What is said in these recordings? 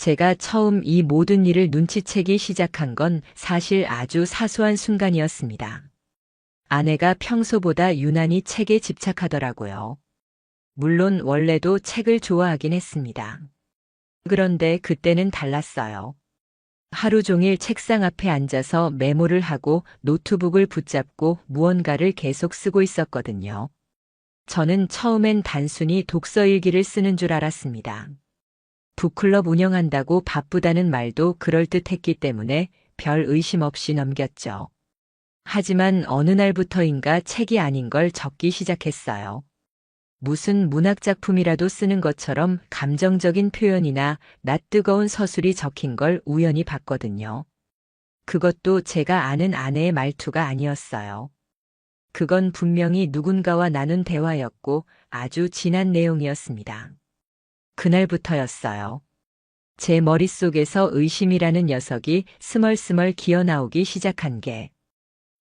제가 처음 이 모든 일을 눈치채기 시작한 건 사실 아주 사소한 순간이었습니다. 아내가 평소보다 유난히 책에 집착하더라고요. 물론 원래도 책을 좋아하긴 했습니다. 그런데 그때는 달랐어요. 하루 종일 책상 앞에 앉아서 메모를 하고 노트북을 붙잡고 무언가를 계속 쓰고 있었거든요. 저는 처음엔 단순히 독서 일기를 쓰는 줄 알았습니다. 북클럽 운영한다고 바쁘다는 말도 그럴듯했기 때문에 별 의심 없이 넘겼죠. 하지만 어느 날부터인가 책이 아닌 걸 적기 시작했어요. 무슨 문학작품이라도 쓰는 것처럼 감정적인 표현이나 낯뜨거운 서술이 적힌 걸 우연히 봤거든요. 그것도 제가 아는 아내의 말투가 아니었어요. 그건 분명히 누군가와 나눈 대화였고 아주 진한 내용이었습니다. 그날부터였어요. 제 머릿속에서 의심이라는 녀석이 스멀스멀 기어나오기 시작한 게,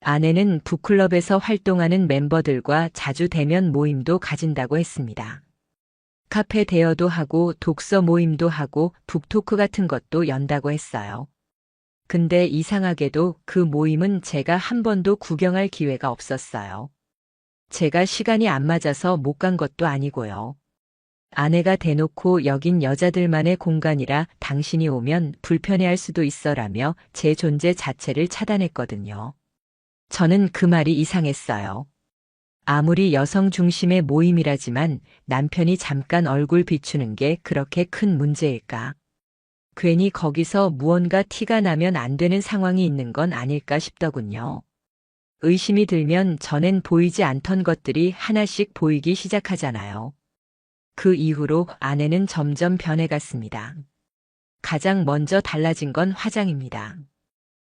아내는 북클럽에서 활동하는 멤버들과 자주 대면 모임도 가진다고 했습니다. 카페 대여도 하고 독서 모임도 하고 북토크 같은 것도 연다고 했어요. 근데 이상하게도 그 모임은 제가 한 번도 구경할 기회가 없었어요. 제가 시간이 안 맞아서 못 간 것도 아니고요. 아내가 대놓고 여긴 여자들만의 공간이라 당신이 오면 불편해할 수도 있어라며 제 존재 자체를 차단했거든요. 저는 그 말이 이상했어요. 아무리 여성 중심의 모임이라지만 남편이 잠깐 얼굴 비추는 게 그렇게 큰 문제일까? 괜히 거기서 무언가 티가 나면 안 되는 상황이 있는 건 아닐까 싶더군요. 의심이 들면 전엔 보이지 않던 것들이 하나씩 보이기 시작하잖아요. 그 이후로 아내는 점점 변해갔습니다. 가장 먼저 달라진 건 화장입니다.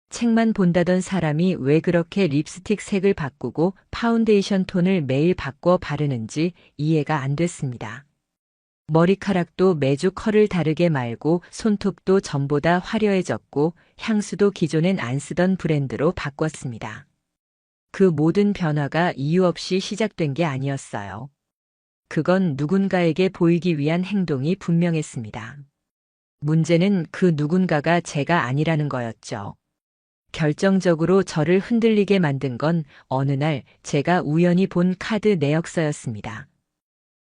책만 본다던 사람이 왜 그렇게 립스틱 색을 바꾸고 파운데이션 톤을 매일 바꿔 바르는지 이해가 안 됐습니다. 머리카락도 매주 컬을 다르게 말고 손톱도 전보다 화려해졌고 향수도 기존엔 안 쓰던 브랜드로 바꿨습니다. 그 모든 변화가 이유 없이 시작된 게 아니었어요. 그건 누군가에게 보이기 위한 행동이 분명했습니다. 문제는 그 누군가가 제가 아니라는 거였죠. 결정적으로 저를 흔들리게 만든 건 어느 날 제가 우연히 본 카드 내역서였습니다.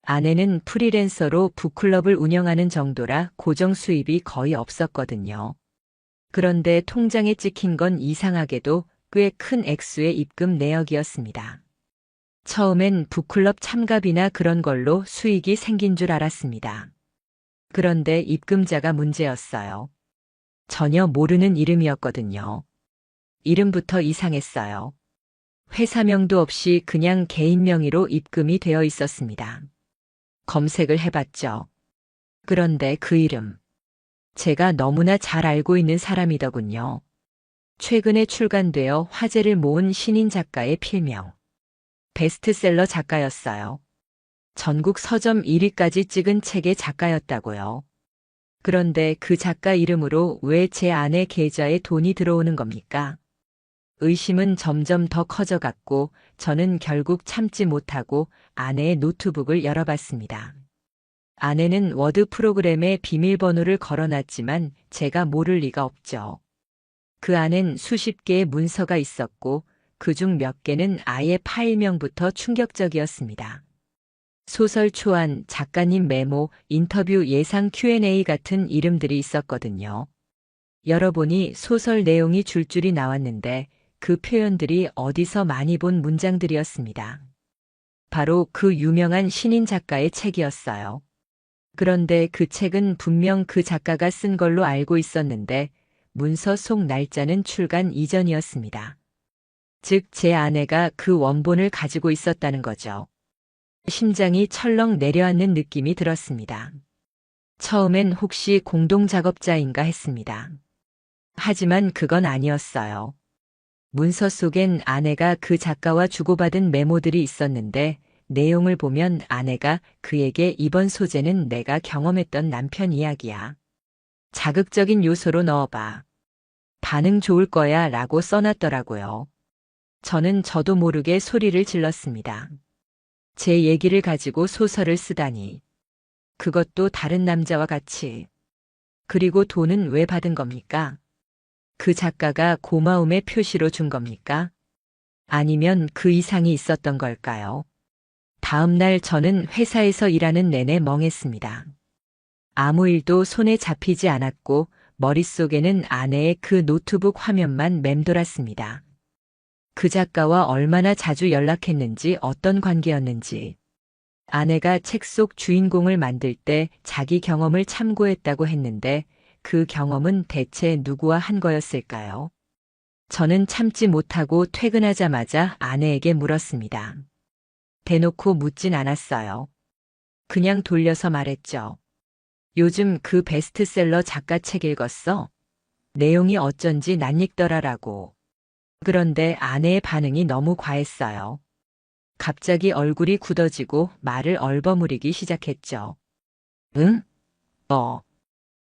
아내는 프리랜서로 북클럽을 운영하는 정도라 고정 수입이 거의 없었거든요. 그런데 통장에 찍힌 건 이상하게도 꽤 큰 액수의 입금 내역이었습니다. 처음엔 북클럽 참가비나 그런 걸로 수익이 생긴 줄 알았습니다. 그런데 입금자가 문제였어요. 전혀 모르는 이름이었거든요. 이름부터 이상했어요. 회사명도 없이 그냥 개인 명의로 입금이 되어 있었습니다. 검색을 해봤죠. 그런데 그 이름, 제가 너무나 잘 알고 있는 사람이더군요. 최근에 출간되어 화제를 모은 신인 작가의 필명. 베스트셀러 작가였어요. 전국 서점 1위까지 찍은 책의 작가였다고요. 그런데 그 작가 이름으로 왜 제 아내 계좌에 돈이 들어오는 겁니까? 의심은 점점 더 커져갔고 저는 결국 참지 못하고 아내의 노트북을 열어봤습니다. 아내는 워드 프로그램에 비밀번호를 걸어놨지만 제가 모를 리가 없죠. 그 안엔 수십 개의 문서가 있었고 그중 몇 개는 아예 파일명부터 충격적이었습니다. 소설 초안, 작가님 메모, 인터뷰 예상 Q&A 같은 이름들이 있었거든요. 열어보니 소설 내용이 줄줄이 나왔는데 그 표현들이 어디서 많이 본 문장들이었습니다. 바로 그 유명한 신인 작가의 책이었어요. 그런데 그 책은 분명 그 작가가 쓴 걸로 알고 있었는데 문서 속 날짜는 출간 이전이었습니다. 즉, 제 아내가 그 원본을 가지고 있었다는 거죠. 심장이 철렁 내려앉는 느낌이 들었습니다. 처음엔 혹시 공동작업자인가 했습니다. 하지만 그건 아니었어요. 문서 속엔 아내가 그 작가와 주고받은 메모들이 있었는데 내용을 보면 아내가 그에게 이번 소재는 내가 경험했던 남편 이야기야. 자극적인 요소로 넣어봐. 반응 좋을 거야 라고 써놨더라고요. 저는 저도 모르게 소리를 질렀습니다. 제 얘기를 가지고 소설을 쓰다니. 그것도 다른 남자와 같이. 그리고 돈은 왜 받은 겁니까? 그 작가가 고마움의 표시로 준 겁니까? 아니면 그 이상이 있었던 걸까요? 다음 날 저는 회사에서 일하는 내내 멍했습니다. 아무 일도 손에 잡히지 않았고 머릿속에는 아내의 그 노트북 화면만 맴돌았습니다. 그 작가와 얼마나 자주 연락했는지 어떤 관계였는지. 아내가 책 속 주인공을 만들 때 자기 경험을 참고했다고 했는데 그 경험은 대체 누구와 한 거였을까요? 저는 참지 못하고 퇴근하자마자 아내에게 물었습니다. 대놓고 묻진 않았어요. 그냥 돌려서 말했죠. 요즘 그 베스트셀러 작가 책 읽었어? 내용이 어쩐지 낯익더라라고. 그런데 아내의 반응이 너무 과했어요. 갑자기 얼굴이 굳어지고 말을 얼버무리기 시작했죠. 응?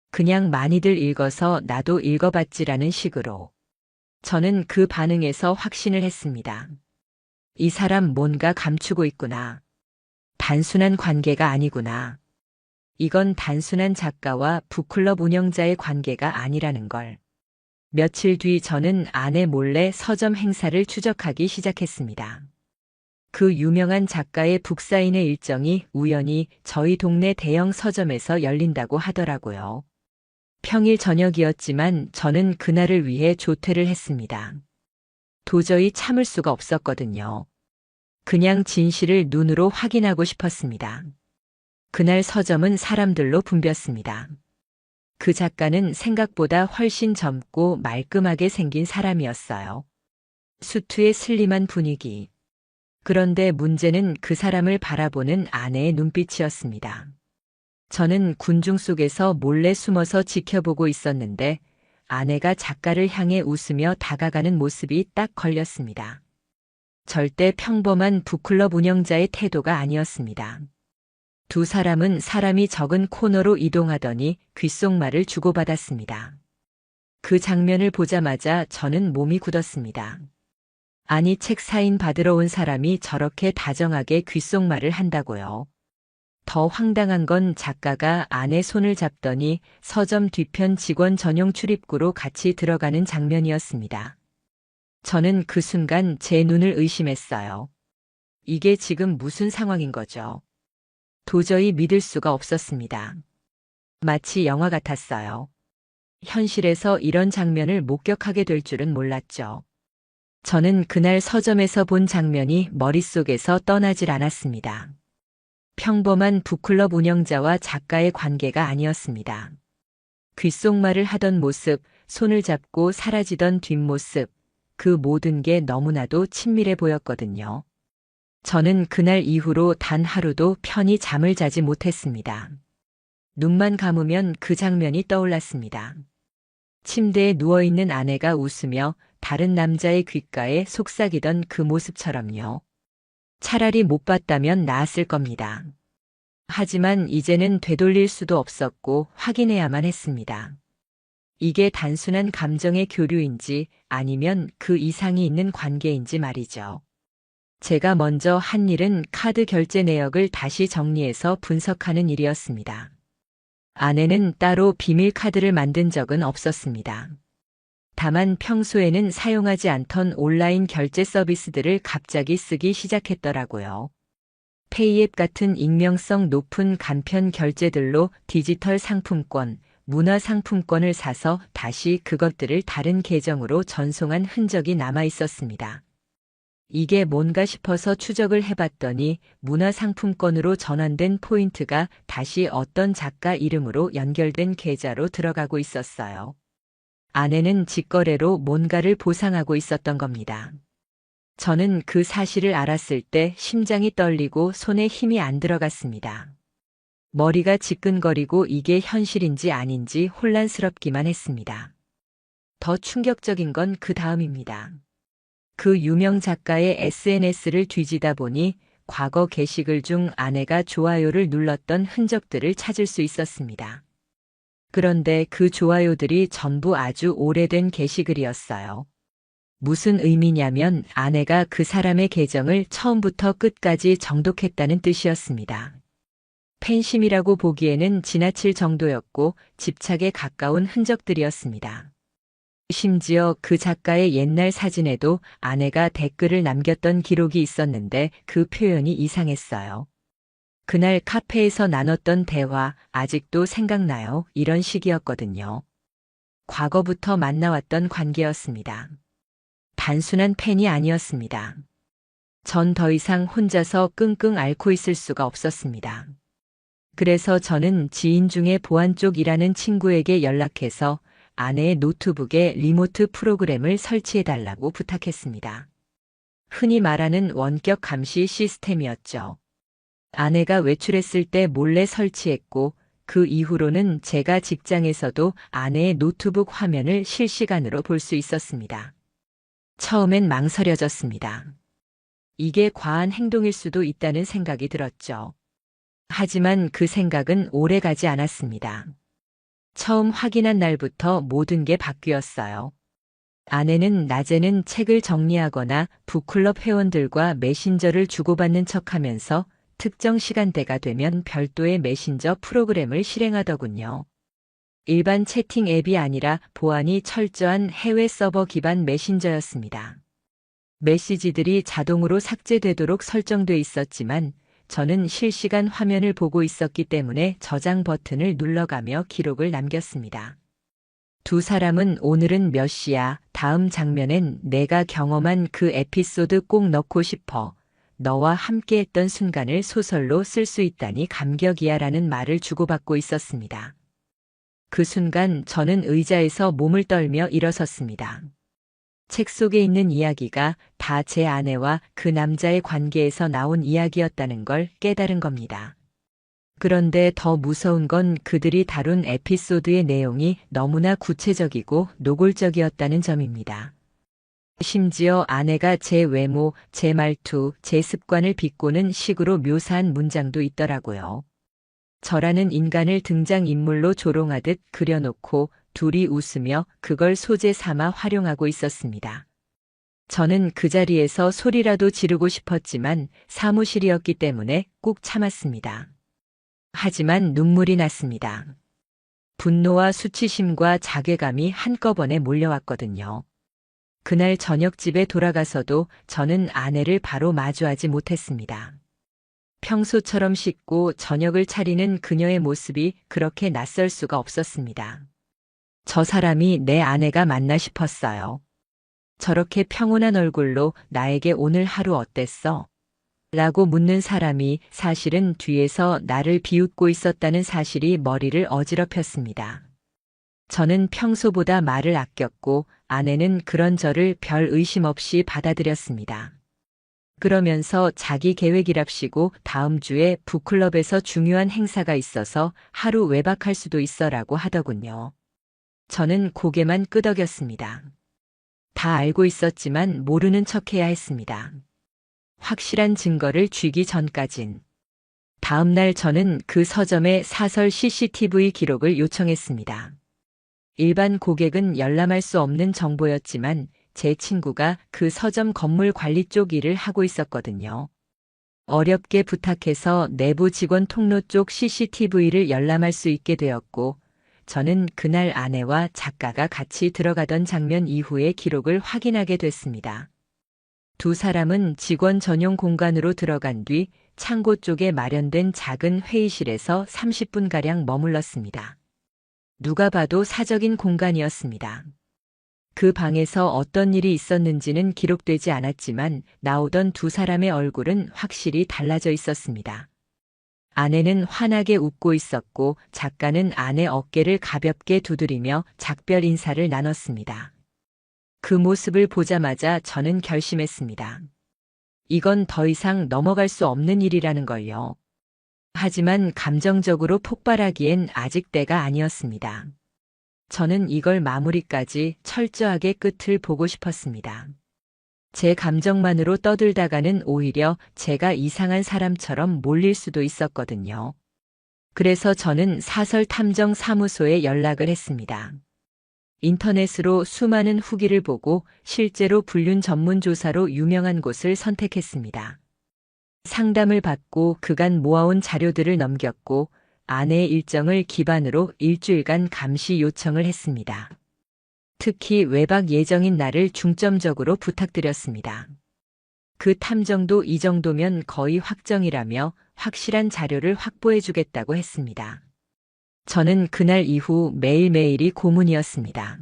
그냥 많이들 읽어서 나도 읽어봤지라는 식으로. 저는 그 반응에서 확신을 했습니다. 이 사람 뭔가 감추고 있구나. 단순한 관계가 아니구나. 이건 단순한 작가와 북클럽 운영자의 관계가 아니라는 걸. 며칠 뒤 저는 아내 몰래 서점 행사를 추적하기 시작했습니다. 그 유명한 작가의 북사인회 일정이 우연히 저희 동네 대형 서점에서 열린다고 하더라고요. 평일 저녁이었지만 저는 그날을 위해 조퇴를 했습니다. 도저히 참을 수가 없었거든요. 그냥 진실을 눈으로 확인하고 싶었습니다. 그날 서점은 사람들로 붐볐습니다. 그 작가는 생각보다 훨씬 젊고 말끔하게 생긴 사람이었어요. 수트의 슬림한 분위기. 그런데 문제는 그 사람을 바라보는 아내의 눈빛이었습니다. 저는 군중 속에서 몰래 숨어서 지켜보고 있었는데 아내가 작가를 향해 웃으며 다가가는 모습이 딱 걸렸습니다. 절대 평범한 북클럽 운영자의 태도가 아니었습니다. 두 사람은 사람이 적은 코너로 이동하더니 귓속말을 주고받았습니다. 그 장면을 보자마자 저는 몸이 굳었습니다. 아니 책 사인 받으러 온 사람이 저렇게 다정하게 귓속말을 한다고요. 더 황당한 건 작가가 아내 손을 잡더니 서점 뒤편 직원 전용 출입구로 같이 들어가는 장면이었습니다. 저는 그 순간 제 눈을 의심했어요. 이게 지금 무슨 상황인 거죠? 도저히 믿을 수가 없었습니다. 마치 영화 같았어요. 현실에서 이런 장면을 목격하게 될 줄은 몰랐죠. 저는 그날 서점에서 본 장면이 머릿속에서 떠나질 않았습니다. 평범한 북클럽 운영자와 작가의 관계가 아니었습니다. 귓속말을 하던 모습, 손을 잡고 사라지던 뒷모습, 그 모든 게 너무나도 친밀해 보였거든요. 저는 그날 이후로 단 하루도 편히 잠을 자지 못했습니다. 눈만 감으면 그 장면이 떠올랐습니다. 침대에 누워있는 아내가 웃으며 다른 남자의 귓가에 속삭이던 그 모습처럼요. 차라리 못 봤다면 나았을 겁니다. 하지만 이제는 되돌릴 수도 없었고 확인해야만 했습니다. 이게 단순한 감정의 교류인지 아니면 그 이상이 있는 관계인지 말이죠. 제가 먼저 한 일은 카드 결제 내역을 다시 정리해서 분석하는 일이었습니다. 아내는 따로 비밀 카드를 만든 적은 없었습니다. 다만 평소에는 사용하지 않던 온라인 결제 서비스들을 갑자기 쓰기 시작했더라고요. 페이앱 같은 익명성 높은 간편 결제들로 디지털 상품권, 문화 상품권을 사서 다시 그것들을 다른 계정으로 전송한 흔적이 남아 있었습니다. 이게 뭔가 싶어서 추적을 해봤더니 문화상품권으로 전환된 포인트가 다시 어떤 작가 이름으로 연결된 계좌로 들어가고 있었어요. 아내는 직거래로 뭔가를 보상하고 있었던 겁니다. 저는 그 사실을 알았을 때 심장이 떨리고 손에 힘이 안 들어갔습니다. 머리가 지끈거리고 이게 현실인지 아닌지 혼란스럽기만 했습니다. 더 충격적인 건 그 다음입니다. 그 유명 작가의 SNS를 뒤지다 보니 과거 게시글 중 아내가 좋아요를 눌렀던 흔적들을 찾을 수 있었습니다. 그런데 그 좋아요들이 전부 아주 오래된 게시글이었어요. 무슨 의미냐면 아내가 그 사람의 계정을 처음부터 끝까지 정독했다는 뜻이었습니다. 팬심이라고 보기에는 지나칠 정도였고 집착에 가까운 흔적들이었습니다. 심지어 그 작가의 옛날 사진에도 아내가 댓글을 남겼던 기록이 있었는데 그 표현이 이상했어요. 그날 카페에서 나눴던 대화 아직도 생각나요? 이런 식이었거든요. 과거부터 만나왔던 관계였습니다. 단순한 팬이 아니었습니다. 전 더 이상 혼자서 끙끙 앓고 있을 수가 없었습니다. 그래서 저는 지인 중에 보안 쪽 일하는 친구에게 연락해서 아내의 노트북에 리모트 프로그램을 설치해달라고 부탁했습니다. 흔히 말하는 원격 감시 시스템이었죠. 아내가 외출했을 때 몰래 설치했고 그 이후로는 제가 직장에서도 아내의 노트북 화면을 실시간으로 볼 수 있었습니다. 처음엔 망설여졌습니다. 이게 과한 행동일 수도 있다는 생각이 들었죠. 하지만 그 생각은 오래 가지 않았습니다. 처음 확인한 날부터 모든 게 바뀌었어요. 아내는 낮에는 책을 정리하거나 북클럽 회원들과 메신저를 주고받는 척하면서 특정 시간대가 되면 별도의 메신저 프로그램을 실행하더군요. 일반 채팅 앱이 아니라 보안이 철저한 해외 서버 기반 메신저였습니다. 메시지들이 자동으로 삭제되도록 설정돼 있었지만 저는 실시간 화면을 보고 있었기 때문에 저장 버튼을 눌러가며 기록을 남겼습니다. 두 사람은 오늘은 몇 시야, 다음 장면엔 내가 경험한 그 에피소드 꼭 넣고 싶어. 너와 함께했던 순간을 소설로 쓸 수 있다니 감격이야 라는 말을 주고받고 있었습니다. 그 순간 저는 의자에서 몸을 떨며 일어섰습니다. 책 속에 있는 이야기가 다 제 아내와 그 남자의 관계에서 나온 이야기였다는 걸 깨달은 겁니다. 그런데 더 무서운 건 그들이 다룬 에피소드의 내용이 너무나 구체적이고 노골적이었다는 점입니다. 심지어 아내가 제 외모, 제 말투, 제 습관을 비꼬는 식으로 묘사한 문장도 있더라고요. 저라는 인간을 등장인물로 조롱하듯 그려놓고 둘이 웃으며 그걸 소재 삼아 활용하고 있었습니다. 저는 그 자리에서 소리라도 지르고 싶었지만 사무실이었기 때문에 꾹 참았습니다. 하지만 눈물이 났습니다. 분노와 수치심과 자괴감이 한꺼번에 몰려왔거든요. 그날 저녁 집에 돌아가서도 저는 아내를 바로 마주하지 못했습니다. 평소처럼 씻고 저녁을 차리는 그녀의 모습이 그렇게 낯설 수가 없었습니다. 저 사람이 내 아내가 맞나 싶었어요. 저렇게 평온한 얼굴로 나에게 오늘 하루 어땠어? 라고 묻는 사람이 사실은 뒤에서 나를 비웃고 있었다는 사실이 머리를 어지럽혔습니다. 저는 평소보다 말을 아꼈고 아내는 그런 저를 별 의심 없이 받아들였습니다. 그러면서 자기 계획이랍시고 다음 주에 북클럽에서 중요한 행사가 있어서 하루 외박할 수도 있어라고 하더군요. 저는 고개만 끄덕였습니다. 다 알고 있었지만 모르는 척해야 했습니다. 확실한 증거를 쥐기 전까진. 다음 날 저는 그 서점에 사설 CCTV 기록을 요청했습니다. 일반 고객은 열람할 수 없는 정보였지만 제 친구가 그 서점 건물 관리 쪽 일을 하고 있었거든요. 어렵게 부탁해서 내부 직원 통로 쪽 CCTV를 열람할 수 있게 되었고 저는 그날 아내와 작가가 같이 들어가던 장면 이후의 기록을 확인하게 됐습니다. 두 사람은 직원 전용 공간으로 들어간 뒤 창고 쪽에 마련된 작은 회의실에서 30분가량 머물렀습니다. 누가 봐도 사적인 공간이었습니다. 그 방에서 어떤 일이 있었는지는 기록되지 않았지만 나오던 두 사람의 얼굴은 확실히 달라져 있었습니다. 아내는 환하게 웃고 있었고 작가는 아내 어깨를 가볍게 두드리며 작별 인사를 나눴습니다. 그 모습을 보자마자 저는 결심했습니다. 이건 더 이상 넘어갈 수 없는 일이라는 걸요. 하지만 감정적으로 폭발하기엔 아직 때가 아니었습니다. 저는 이걸 마무리까지 철저하게 끝을 보고 싶었습니다. 제 감정만으로 떠들다가는 오히려 제가 이상한 사람처럼 몰릴 수도 있었거든요. 그래서 저는 사설 탐정 사무소에 연락을 했습니다. 인터넷으로 수많은 후기를 보고 실제로 불륜 전문 조사로 유명한 곳을 선택했습니다. 상담을 받고 그간 모아온 자료들을 넘겼고 아내의 일정을 기반으로 일주일간 감시 요청을 했습니다. 특히 외박 예정인 날을 중점적으로 부탁드렸습니다. 그 탐정도 이 정도면 거의 확정이라며 확실한 자료를 확보해주겠다고 했습니다. 저는 그날 이후 매일매일이 고문이었습니다.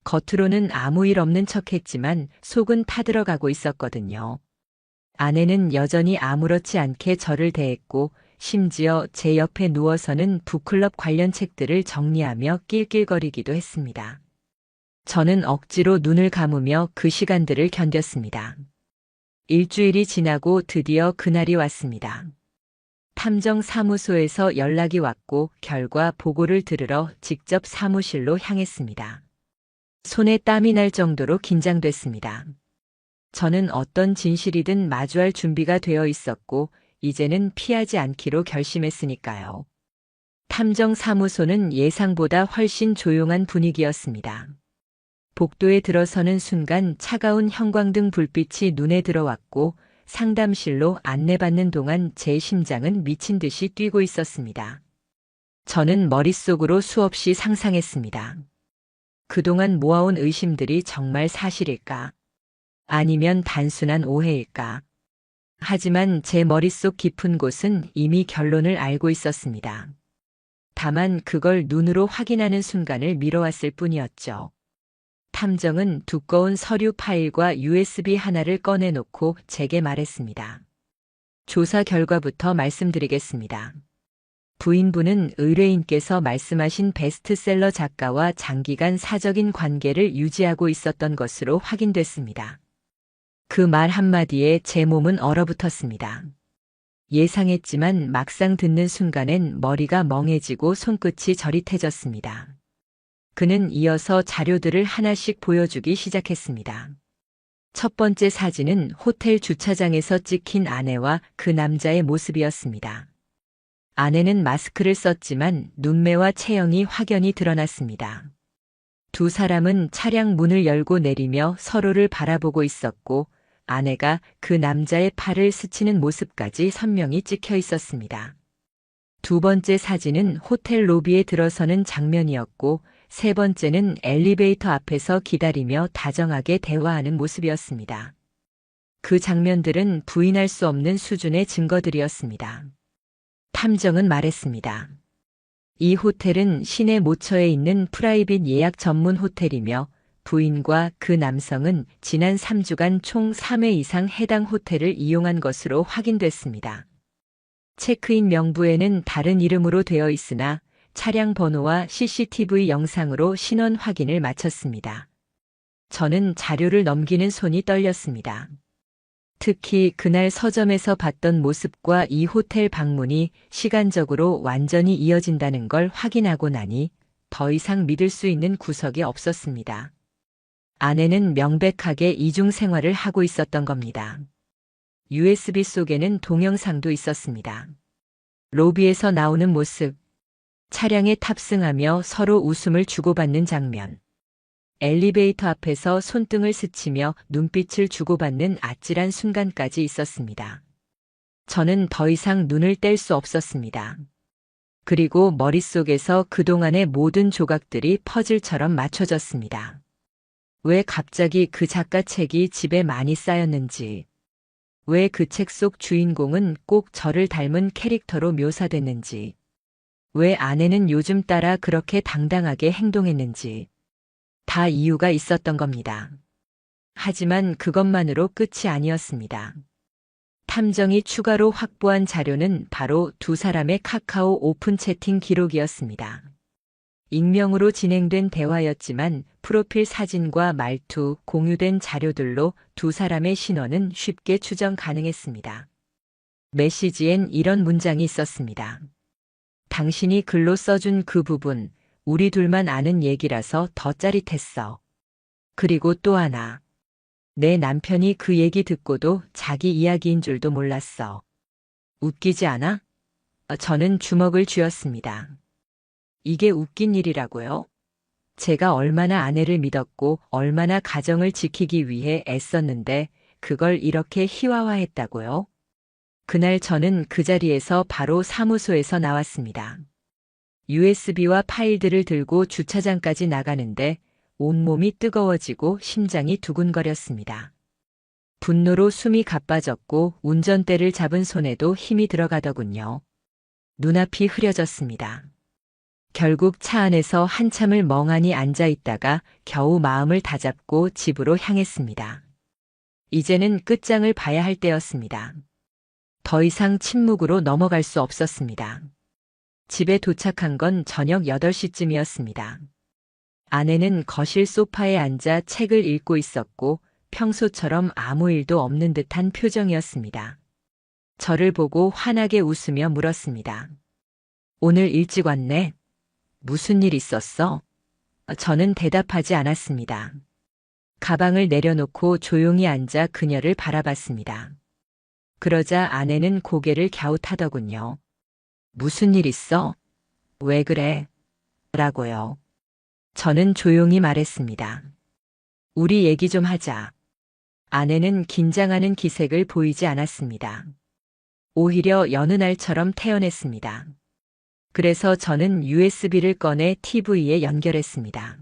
겉으로는 아무 일 없는 척했지만 속은 타들어가고 있었거든요. 아내는 여전히 아무렇지 않게 저를 대했고 심지어 제 옆에 누워서는 북클럽 관련 책들을 정리하며 낄낄거리기도 했습니다. 저는 억지로 눈을 감으며 그 시간들을 견뎠습니다. 일주일이 지나고 드디어 그날이 왔습니다. 탐정 사무소에서 연락이 왔고 결과 보고를 들으러 직접 사무실로 향했습니다. 손에 땀이 날 정도로 긴장됐습니다. 저는 어떤 진실이든 마주할 준비가 되어 있었고 이제는 피하지 않기로 결심했으니까요. 탐정 사무소는 예상보다 훨씬 조용한 분위기였습니다. 복도에 들어서는 순간 차가운 형광등 불빛이 눈에 들어왔고 상담실로 안내받는 동안 제 심장은 미친 듯이 뛰고 있었습니다. 저는 머릿속으로 수없이 상상했습니다. 그동안 모아온 의심들이 정말 사실일까? 아니면 단순한 오해일까? 하지만 제 머릿속 깊은 곳은 이미 결론을 알고 있었습니다. 다만 그걸 눈으로 확인하는 순간을 미뤄왔을 뿐이었죠. 탐정은 두꺼운 서류 파일과 USB 하나를 꺼내놓고 제게 말했습니다. 조사 결과부터 말씀드리겠습니다. 부인분은 의뢰인께서 말씀하신 베스트셀러 작가와 장기간 사적인 관계를 유지하고 있었던 것으로 확인됐습니다. 그 말 한마디에 제 몸은 얼어붙었습니다. 예상했지만 막상 듣는 순간엔 머리가 멍해지고 손끝이 저릿해졌습니다. 그는 이어서 자료들을 하나씩 보여주기 시작했습니다. 첫 번째 사진은 호텔 주차장에서 찍힌 아내와 그 남자의 모습이었습니다. 아내는 마스크를 썼지만 눈매와 체형이 확연히 드러났습니다. 두 사람은 차량 문을 열고 내리며 서로를 바라보고 있었고 아내가 그 남자의 팔을 스치는 모습까지 선명히 찍혀 있었습니다. 두 번째 사진은 호텔 로비에 들어서는 장면이었고 세 번째는 엘리베이터 앞에서 기다리며 다정하게 대화하는 모습이었습니다. 그 장면들은 부인할 수 없는 수준의 증거들이었습니다. 탐정은 말했습니다. 이 호텔은 시내 모처에 있는 프라이빗 예약 전문 호텔이며 부인과 그 남성은 지난 3주간 총 3회 이상 해당 호텔을 이용한 것으로 확인됐습니다. 체크인 명부에는 다른 이름으로 되어 있으나 차량 번호와 CCTV 영상으로 신원 확인을 마쳤습니다. 저는 자료를 넘기는 손이 떨렸습니다. 특히 그날 서점에서 봤던 모습과 이 호텔 방문이 시간적으로 완전히 이어진다는 걸 확인하고 나니 더 이상 믿을 수 있는 구석이 없었습니다. 아내는 명백하게 이중 생활을 하고 있었던 겁니다. USB 속에는 동영상도 있었습니다. 로비에서 나오는 모습, 차량에 탑승하며 서로 웃음을 주고받는 장면, 엘리베이터 앞에서 손등을 스치며 눈빛을 주고받는 아찔한 순간까지 있었습니다. 저는 더 이상 눈을 뗄 수 없었습니다. 그리고 머릿속에서 그동안의 모든 조각들이 퍼즐처럼 맞춰졌습니다. 왜 갑자기 그 작가 책이 집에 많이 쌓였는지, 왜 그 책 속 주인공은 꼭 저를 닮은 캐릭터로 묘사됐는지, 왜 아내는 요즘 따라 그렇게 당당하게 행동했는지, 다 이유가 있었던 겁니다. 하지만 그것만으로 끝이 아니었습니다. 탐정이 추가로 확보한 자료는 바로 두 사람의 카카오 오픈 채팅 기록이었습니다. 익명으로 진행된 대화였지만 프로필 사진과 말투, 공유된 자료들로 두 사람의 신원은 쉽게 추정 가능했습니다. 메시지엔 이런 문장이 있었습니다. 당신이 글로 써준 그 부분, 우리 둘만 아는 얘기라서 더 짜릿했어. 그리고 또 하나. 내 남편이 그 얘기 듣고도 자기 이야기인 줄도 몰랐어. 웃기지 않아? 저는 주먹을 쥐었습니다. 이게 웃긴 일이라고요? 제가 얼마나 아내를 믿었고 얼마나 가정을 지키기 위해 애썼는데 그걸 이렇게 희화화했다고요? 그날 저는 그 자리에서 바로 사무소에서 나왔습니다. USB와 파일들을 들고 주차장까지 나가는데 온몸이 뜨거워지고 심장이 두근거렸습니다. 분노로 숨이 가빠졌고 운전대를 잡은 손에도 힘이 들어가더군요. 눈앞이 흐려졌습니다. 결국 차 안에서 한참을 멍하니 앉아 있다가 겨우 마음을 다잡고 집으로 향했습니다. 이제는 끝장을 봐야 할 때였습니다. 더 이상 침묵으로 넘어갈 수 없었습니다. 집에 도착한 건 저녁 8시쯤이었습니다. 아내는 거실 소파에 앉아 책을 읽고 있었고 평소처럼 아무 일도 없는 듯한 표정이었습니다. 저를 보고 환하게 웃으며 물었습니다. 오늘 일찍 왔네. 무슨 일 있었어? 저는 대답하지 않았습니다. 가방을 내려놓고 조용히 앉아 그녀를 바라봤습니다. 그러자 아내는 고개를 갸웃하더군요. 무슨 일 있어? 왜 그래? 라고요. 저는 조용히 말했습니다. 우리 얘기 좀 하자. 아내는 긴장하는 기색을 보이지 않았습니다. 오히려 여느 날처럼 태연했습니다. 그래서 저는 USB를 꺼내 TV에 연결했습니다.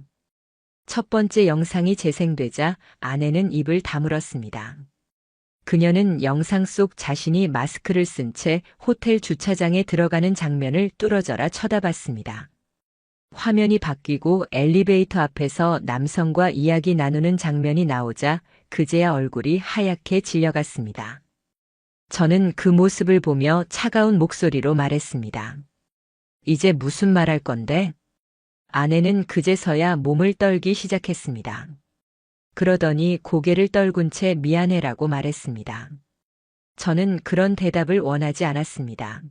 첫 번째 영상이 재생되자 아내는 입을 다물었습니다. 그녀는 영상 속 자신이 마스크를 쓴 채 호텔 주차장에 들어가는 장면을 뚫어져라 쳐다봤습니다. 화면이 바뀌고 엘리베이터 앞에서 남성과 이야기 나누는 장면이 나오자 그제야 얼굴이 하얗게 질려갔습니다. 저는 그 모습을 보며 차가운 목소리로 말했습니다. 이제 무슨 말 할 건데? 아내는 그제서야 몸을 떨기 시작했습니다. 그러더니 고개를 떨군 채 미안해라고 말했습니다. 저는 그런 대답을 원하지 않았습니다.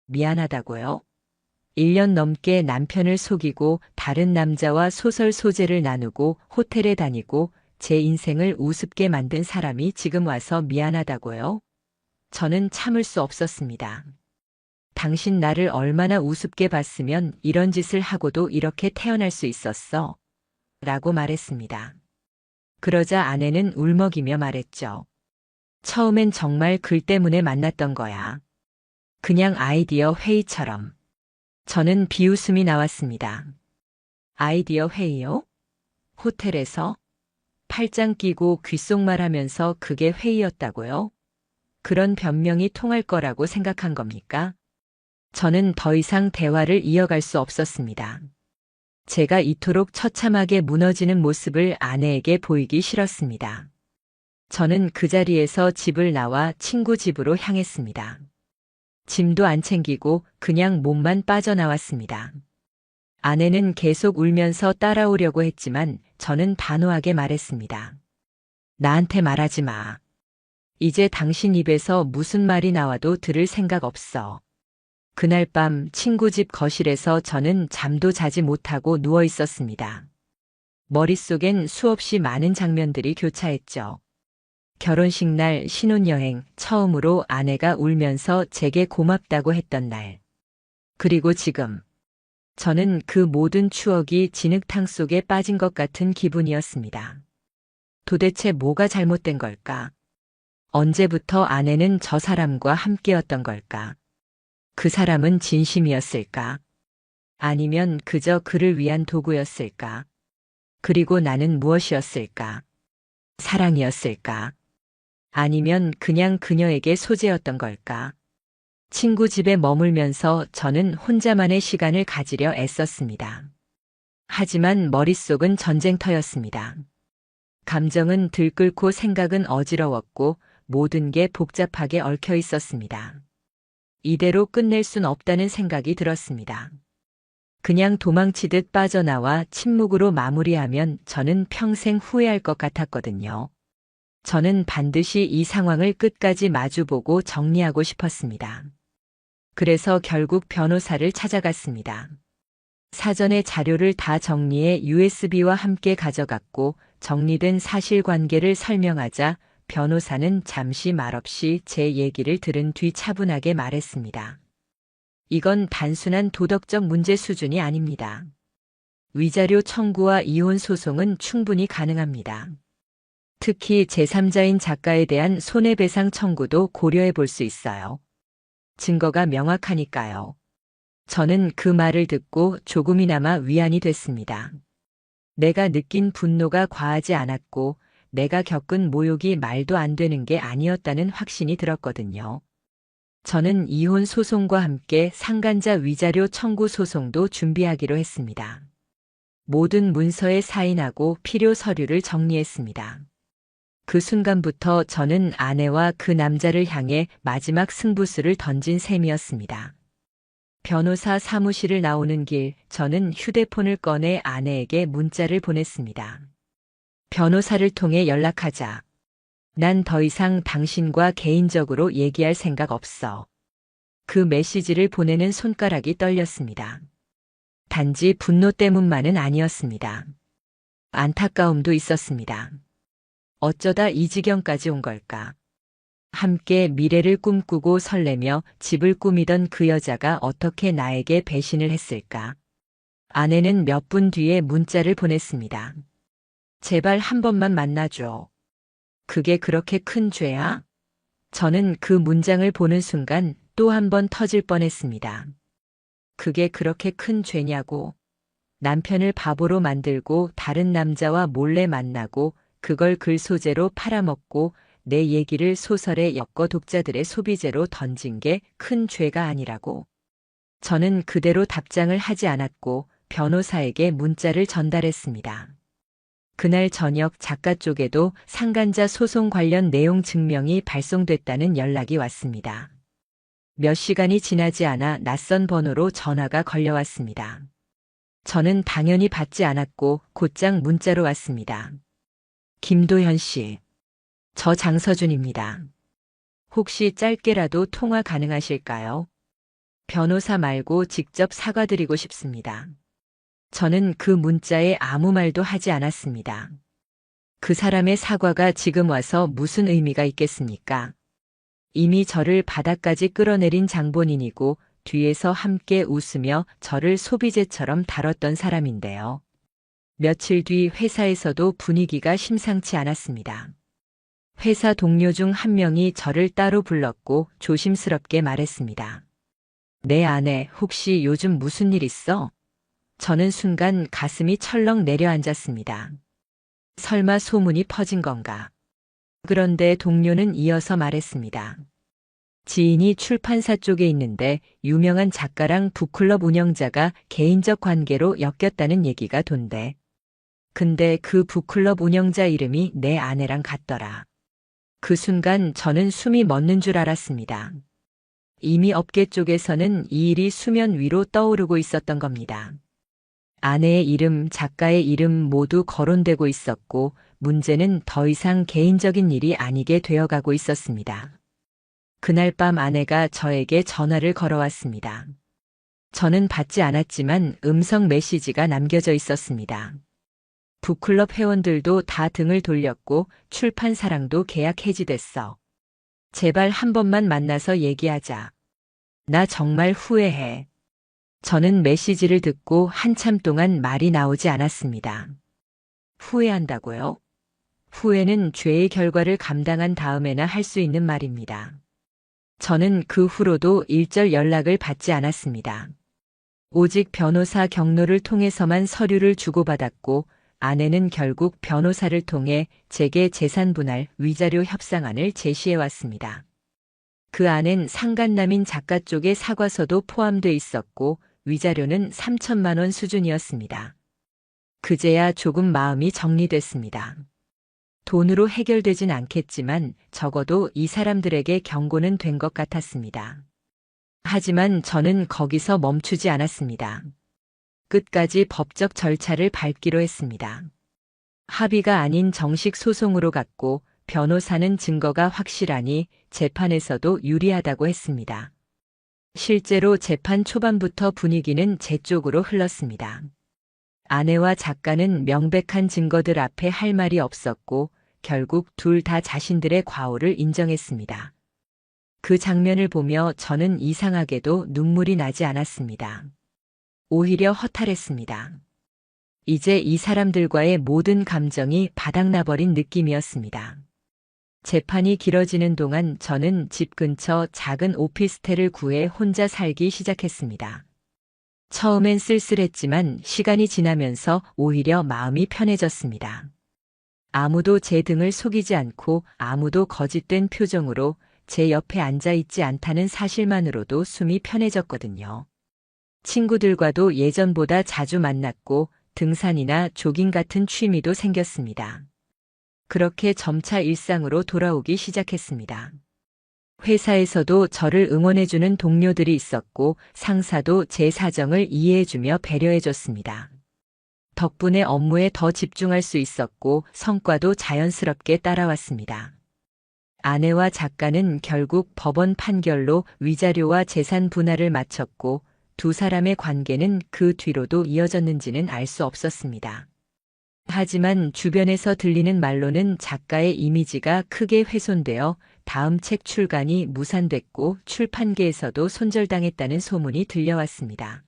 미안하다고요? 1년 넘게 남편을 속이고 다른 남자와 소설 소재를 나누고 호텔에 다니고 제 인생을 우습게 만든 사람이 지금 와서 미안하다고요? 저는 참을 수 없었습니다. 당신 나를 얼마나 우습게 봤으면 이런 짓을 하고도 이렇게 태어날 수 있었어? 라고 말했습니다. 그러자 아내는 울먹이며 말했죠. 처음엔 정말 글 때문에 만났던 거야. 그냥 아이디어 회의처럼. 저는 비웃음이 나왔습니다. 아이디어 회의요? 호텔에서? 팔짱 끼고 귓속말하면서 그게 회의였다고요? 그런 변명이 통할 거라고 생각한 겁니까? 저는 더 이상 대화를 이어갈 수 없었습니다. 제가 이토록 처참하게 무너지는 모습을 아내에게 보이기 싫었습니다. 저는 그 자리에서 집을 나와 친구 집으로 향했습니다. 짐도 안 챙기고 그냥 몸만 빠져나왔습니다. 아내는 계속 울면서 따라오려고 했지만 저는 단호하게 말했습니다. 나한테 말하지 마. 이제 당신 입에서 무슨 말이 나와도 들을 생각 없어. 그날 밤 친구 집 거실에서 저는 잠도 자지 못하고 누워 있었습니다. 머릿속엔 수없이 많은 장면들이 교차했죠. 결혼식 날, 신혼여행, 처음으로 아내가 울면서 제게 고맙다고 했던 날. 그리고 지금. 저는 그 모든 추억이 진흙탕 속에 빠진 것 같은 기분이었습니다. 도대체 뭐가 잘못된 걸까? 언제부터 아내는 저 사람과 함께였던 걸까? 그 사람은 진심이었을까? 아니면 그저 그를 위한 도구였을까? 그리고 나는 무엇이었을까? 사랑이었을까? 아니면 그냥 그녀에게 소재였던 걸까? 친구 집에 머물면서 저는 혼자만의 시간을 가지려 애썼습니다. 하지만 머릿속은 전쟁터였습니다. 감정은 들끓고 생각은 어지러웠고 모든 게 복잡하게 얽혀 있었습니다. 이대로 끝낼 순 없다는 생각이 들었습니다. 그냥 도망치듯 빠져나와 침묵으로 마무리하면 저는 평생 후회할 것 같았거든요. 저는 반드시 이 상황을 끝까지 마주보고 정리하고 싶었습니다. 그래서 결국 변호사를 찾아갔습니다. 사전에 자료를 다 정리해 USB와 함께 가져갔고 정리된 사실관계를 설명하자 변호사는 잠시 말없이 제 얘기를 들은 뒤 차분하게 말했습니다. 이건 단순한 도덕적 문제 수준이 아닙니다. 위자료 청구와 이혼 소송은 충분히 가능합니다. 특히 제3자인 작가에 대한 손해배상 청구도 고려해 볼 수 있어요. 증거가 명확하니까요. 저는 그 말을 듣고 조금이나마 위안이 됐습니다. 내가 느낀 분노가 과하지 않았고 내가 겪은 모욕이 말도 안 되는 게 아니었다는 확신이 들었거든요. 저는 이혼 소송과 함께 상간자 위자료 청구 소송도 준비하기로 했습니다. 모든 문서에 사인하고 필요 서류를 정리했습니다. 그 순간부터 저는 아내와 그 남자를 향해 마지막 승부수를 던진 셈이었습니다. 변호사 사무실을 나오는 길, 저는 휴대폰을 꺼내 아내에게 문자를 보냈습니다. 변호사를 통해 연락하자. 난 더 이상 당신과 개인적으로 얘기할 생각 없어. 그 메시지를 보내는 손가락이 떨렸습니다. 단지 분노 때문만은 아니었습니다. 안타까움도 있었습니다. 어쩌다 이 지경까지 온 걸까? 함께 미래를 꿈꾸고 설레며 집을 꾸미던 그 여자가 어떻게 나에게 배신을 했을까? 아내는 몇 분 뒤에 문자를 보냈습니다. 제발 한 번만 만나줘. 그게 그렇게 큰 죄야? 저는 그 문장을 보는 순간 또 한 번 터질 뻔했습니다. 그게 그렇게 큰 죄냐고. 남편을 바보로 만들고 다른 남자와 몰래 만나고 그걸 글 소재로 팔아먹고 내 얘기를 소설에 엮어 독자들의 소비재로 던진 게 큰 죄가 아니라고. 저는 그대로 답장을 하지 않았고 변호사에게 문자를 전달했습니다. 그날 저녁 작가 쪽에도 상간자 소송 관련 내용 증명이 발송됐다는 연락이 왔습니다. 몇 시간이 지나지 않아 낯선 번호로 전화가 걸려왔습니다. 저는 당연히 받지 않았고 곧장 문자로 왔습니다. 김도현 씨. 저 장서준입니다. 혹시 짧게라도 통화 가능하실까요? 변호사 말고 직접 사과드리고 싶습니다. 저는 그 문자에 아무 말도 하지 않았습니다. 그 사람의 사과가 지금 와서 무슨 의미가 있겠습니까? 이미 저를 바닥까지 끌어내린 장본인이고 뒤에서 함께 웃으며 저를 소비재처럼 다뤘던 사람인데요. 며칠 뒤 회사에서도 분위기가 심상치 않았습니다. 회사 동료 중 한 명이 저를 따로 불렀고 조심스럽게 말했습니다. 내 아내 혹시 요즘 무슨 일 있어? 저는 순간 가슴이 철렁 내려앉았습니다. 설마 소문이 퍼진 건가? 그런데 동료는 이어서 말했습니다. 지인이 출판사 쪽에 있는데 유명한 작가랑 북클럽 운영자가 개인적 관계로 엮였다는 얘기가 돈대. 근데 그 북클럽 운영자 이름이 내 아내랑 같더라. 그 순간 저는 숨이 멎는 줄 알았습니다. 이미 업계 쪽에서는 이 일이 수면 위로 떠오르고 있었던 겁니다. 아내의 이름, 작가의 이름 모두 거론되고 있었고 문제는 더 이상 개인적인 일이 아니게 되어가고 있었습니다. 그날 밤 아내가 저에게 전화를 걸어왔습니다. 저는 받지 않았지만 음성 메시지가 남겨져 있었습니다. 북클럽 회원들도 다 등을 돌렸고 출판사랑도 계약 해지됐어. 제발 한 번만 만나서 얘기하자. 나 정말 후회해. 저는 메시지를 듣고 한참 동안 말이 나오지 않았습니다. 후회한다고요? 후회는 죄의 결과를 감당한 다음에나 할 수 있는 말입니다. 저는 그 후로도 일절 연락을 받지 않았습니다. 오직 변호사 경로를 통해서만 서류를 주고받았고 아내는 결국 변호사를 통해 제게 재산 분할 위자료 협상안을 제시해 왔습니다. 그 안엔 상간남인 작가 쪽의 사과서도 포함돼 있었고 위자료는 3천만 원 수준이었습니다. 그제야 조금 마음이 정리됐습니다. 돈으로 해결되진 않겠지만 적어도 이 사람들에게 경고는 된 것 같았습니다. 하지만 저는 거기서 멈추지 않았습니다. 끝까지 법적 절차를 밟기로 했습니다. 합의가 아닌 정식 소송으로 갔고 변호사는 증거가 확실하니 재판에서도 유리하다고 했습니다. 실제로 재판 초반부터 분위기는 제 쪽으로 흘렀습니다. 아내와 작가는 명백한 증거들 앞에 할 말이 없었고 결국 둘 다 자신들의 과오를 인정했습니다. 그 장면을 보며 저는 이상하게도 눈물이 나지 않았습니다. 오히려 허탈했습니다. 이제 이 사람들과의 모든 감정이 바닥나버린 느낌이었습니다. 재판이 길어지는 동안 저는 집 근처 작은 오피스텔을 구해 혼자 살기 시작했습니다. 처음엔 쓸쓸했지만 시간이 지나면서 오히려 마음이 편해졌습니다. 아무도 제 등을 속이지 않고 아무도 거짓된 표정으로 제 옆에 앉아 있지 않다는 사실만으로도 숨이 편해졌거든요. 친구들과도 예전보다 자주 만났고 등산이나 조깅 같은 취미도 생겼습니다. 그렇게 점차 일상으로 돌아오기 시작했습니다. 회사에서도 저를 응원해주는 동료들이 있었고 상사도 제 사정을 이해해주며 배려해줬습니다. 덕분에 업무에 더 집중할 수 있었고 성과도 자연스럽게 따라왔습니다. 아내와 작가는 결국 법원 판결로 위자료와 재산 분할을 마쳤고 두 사람의 관계는 그 뒤로도 이어졌는지는 알 수 없었습니다. 하지만 주변에서 들리는 말로는 작가의 이미지가 크게 훼손되어 다음 책 출간이 무산됐고 출판계에서도 손절당했다는 소문이 들려왔습니다.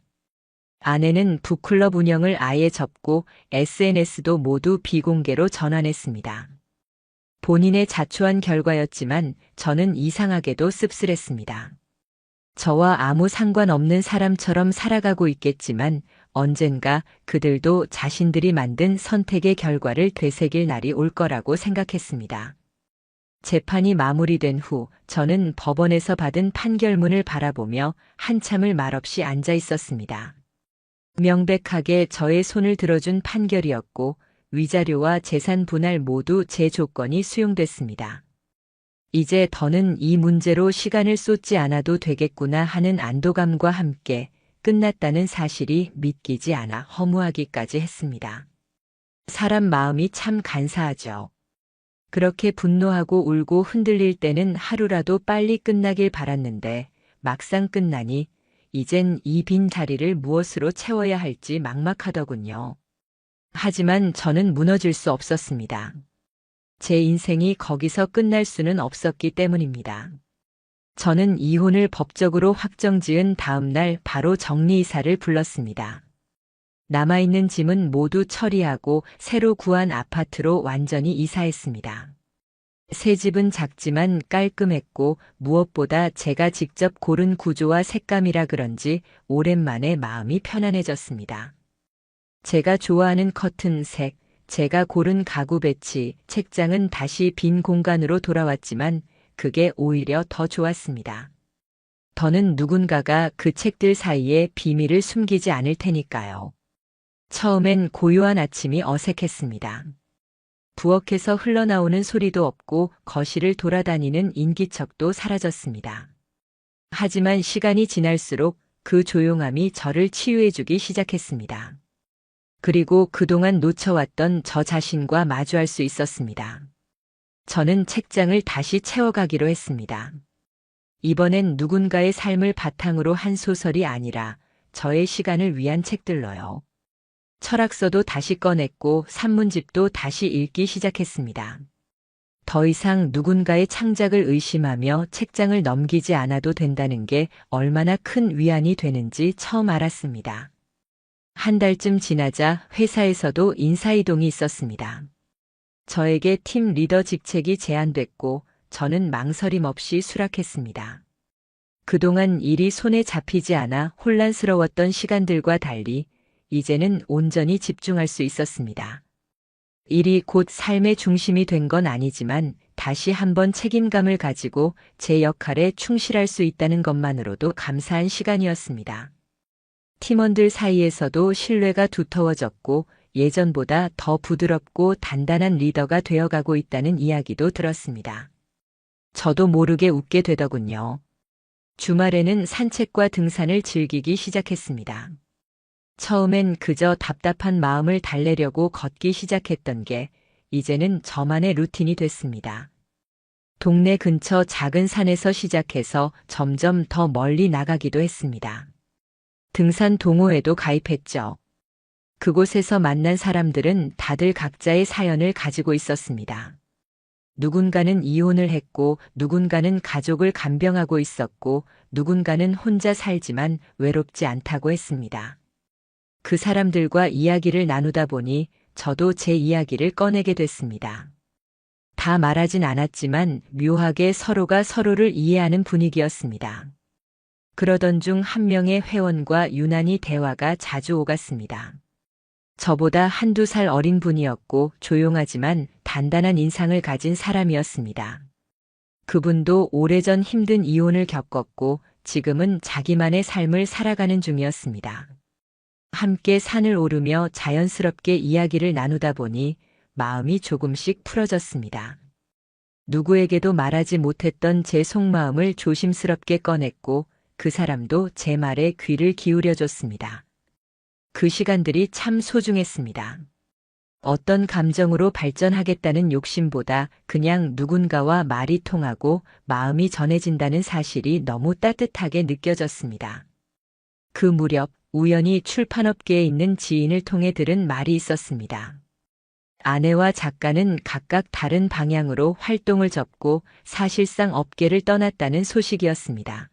아내는 북클럽 운영을 아예 접고 SNS도 모두 비공개로 전환했습니다. 본인의 자초한 결과였지만 저는 이상하게도 씁쓸했습니다. 저와 아무 상관없는 사람처럼 살아가고 있겠지만 언젠가 그들도 자신들이 만든 선택의 결과를 되새길 날이 올 거라고 생각했습니다. 재판이 마무리된 후 저는 법원에서 받은 판결문을 바라보며 한참을 말없이 앉아 있었습니다. 명백하게 저의 손을 들어준 판결이었고 위자료와 재산 분할 모두 제 조건이 수용됐습니다. 이제 더는 이 문제로 시간을 쏟지 않아도 되겠구나 하는 안도감과 함께 끝났다는 사실이 믿기지 않아 허무하기까지 했습니다. 사람 마음이 참 간사하죠. 그렇게 분노하고 울고 흔들릴 때는 하루라도 빨리 끝나길 바랐는데 막상 끝나니 이젠 이 빈 자리를 무엇으로 채워야 할지 막막하더군요. 하지만 저는 무너질 수 없었습니다. 제 인생이 거기서 끝날 수는 없었기 때문입니다. 저는 이혼을 법적으로 확정지은 다음 날 바로 정리이사를 불렀습니다. 남아있는 짐은 모두 처리하고 새로 구한 아파트로 완전히 이사했습니다. 새 집은 작지만 깔끔했고 무엇보다 제가 직접 고른 구조와 색감이라 그런지 오랜만에 마음이 편안해졌습니다. 제가 좋아하는 커튼색, 제가 고른 가구 배치, 책장은 다시 빈 공간으로 돌아왔지만 그게 오히려 더 좋았습니다. 더는 누군가가 그 책들 사이에 비밀을 숨기지 않을 테니까요. 처음엔 고요한 아침이 어색했습니다. 부엌에서 흘러나오는 소리도 없고 거실을 돌아다니는 인기척도 사라졌습니다. 하지만 시간이 지날수록 그 조용함이 저를 치유해주기 시작했습니다. 그리고 그동안 놓쳐왔던 저 자신과 마주할 수 있었습니다. 저는 책장을 다시 채워가기로 했습니다. 이번엔 누군가의 삶을 바탕으로 한 소설이 아니라 저의 시간을 위한 책들로요. 철학서도 다시 꺼냈고 산문집도 다시 읽기 시작했습니다. 더 이상 누군가의 창작을 의심하며 책장을 넘기지 않아도 된다는 게 얼마나 큰 위안이 되는지 처음 알았습니다. 한 달쯤 지나자 회사에서도 인사이동이 있었습니다. 저에게 팀 리더 직책이 제안됐고 저는 망설임 없이 수락했습니다. 그동안 일이 손에 잡히지 않아 혼란스러웠던 시간들과 달리 이제는 온전히 집중할 수 있었습니다. 일이 곧 삶의 중심이 된 건 아니지만 다시 한번 책임감을 가지고 제 역할에 충실할 수 있다는 것만으로도 감사한 시간이었습니다. 팀원들 사이에서도 신뢰가 두터워졌고 예전보다 더 부드럽고 단단한 리더가 되어가고 있다는 이야기도 들었습니다. 저도 모르게 웃게 되더군요. 주말에는 산책과 등산을 즐기기 시작했습니다. 처음엔 그저 답답한 마음을 달래려고 걷기 시작했던 게 이제는 저만의 루틴이 됐습니다. 동네 근처 작은 산에서 시작해서 점점 더 멀리 나가기도 했습니다. 등산 동호회도 가입했죠. 그곳에서 만난 사람들은 다들 각자의 사연을 가지고 있었습니다. 누군가는 이혼을 했고 누군가는 가족을 간병하고 있었고 누군가는 혼자 살지만 외롭지 않다고 했습니다. 그 사람들과 이야기를 나누다 보니 저도 제 이야기를 꺼내게 됐습니다. 다 말하진 않았지만 묘하게 서로가 서로를 이해하는 분위기였습니다. 그러던 중 한 명의 회원과 유난히 대화가 자주 오갔습니다. 저보다 한두 살 어린 분이었고 조용하지만 단단한 인상을 가진 사람이었습니다. 그분도 오래전 힘든 이혼을 겪었고 지금은 자기만의 삶을 살아가는 중이었습니다. 함께 산을 오르며 자연스럽게 이야기를 나누다 보니 마음이 조금씩 풀어졌습니다. 누구에게도 말하지 못했던 제 속마음을 조심스럽게 꺼냈고 그 사람도 제 말에 귀를 기울여줬습니다. 그 시간들이 참 소중했습니다. 어떤 감정으로 발전하겠다는 욕심보다 그냥 누군가와 말이 통하고 마음이 전해진다는 사실이 너무 따뜻하게 느껴졌습니다. 그 무렵 우연히 출판업계에 있는 지인을 통해 들은 말이 있었습니다. 아내와 작가는 각각 다른 방향으로 활동을 접고 사실상 업계를 떠났다는 소식이었습니다.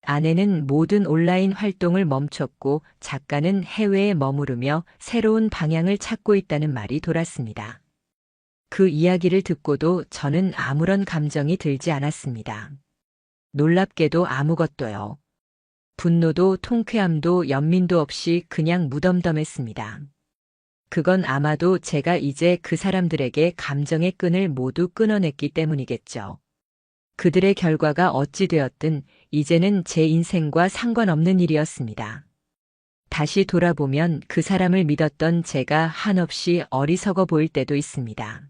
아내는 모든 온라인 활동을 멈췄고 작가는 해외에 머무르며 새로운 방향을 찾고 있다는 말이 돌았습니다. 그 이야기를 듣고도 저는 아무런 감정이 들지 않았습니다. 놀랍게도 아무것도요. 분노도 통쾌함도 연민도 없이 그냥 무덤덤했습니다. 그건 아마도 제가 이제 그 사람들에게 감정의 끈을 모두 끊어냈기 때문이겠죠. 그들의 결과가 어찌 되었든 이제는 제 인생과 상관없는 일이었습니다. 다시 돌아보면 그 사람을 믿었던 제가 한없이 어리석어 보일 때도 있습니다.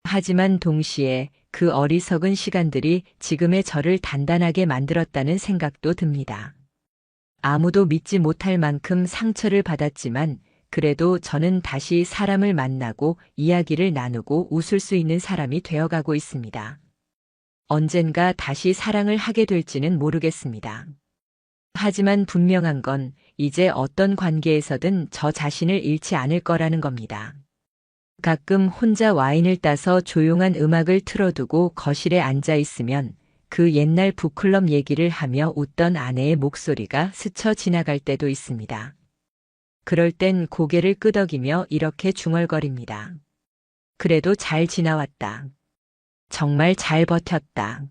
하지만 동시에 그 어리석은 시간들이 지금의 저를 단단하게 만들었다는 생각도 듭니다. 아무도 믿지 못할 만큼 상처를 받았지만 그래도 저는 다시 사람을 만나고 이야기를 나누고 웃을 수 있는 사람이 되어가고 있습니다. 언젠가 다시 사랑을 하게 될지는 모르겠습니다. 하지만 분명한 건 이제 어떤 관계에서든 저 자신을 잃지 않을 거라는 겁니다. 가끔 혼자 와인을 따서 조용한 음악을 틀어두고 거실에 앉아 있으면 그 옛날 북클럽 얘기를 하며 웃던 아내의 목소리가 스쳐 지나갈 때도 있습니다. 그럴 땐 고개를 끄덕이며 이렇게 중얼거립니다. 그래도 잘 지나왔다. 정말 잘 버텼다.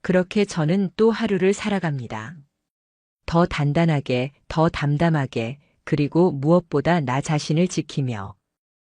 그렇게 저는 또 하루를 살아갑니다. 더 단단하게, 더 담담하게, 그리고 무엇보다 나 자신을 지키며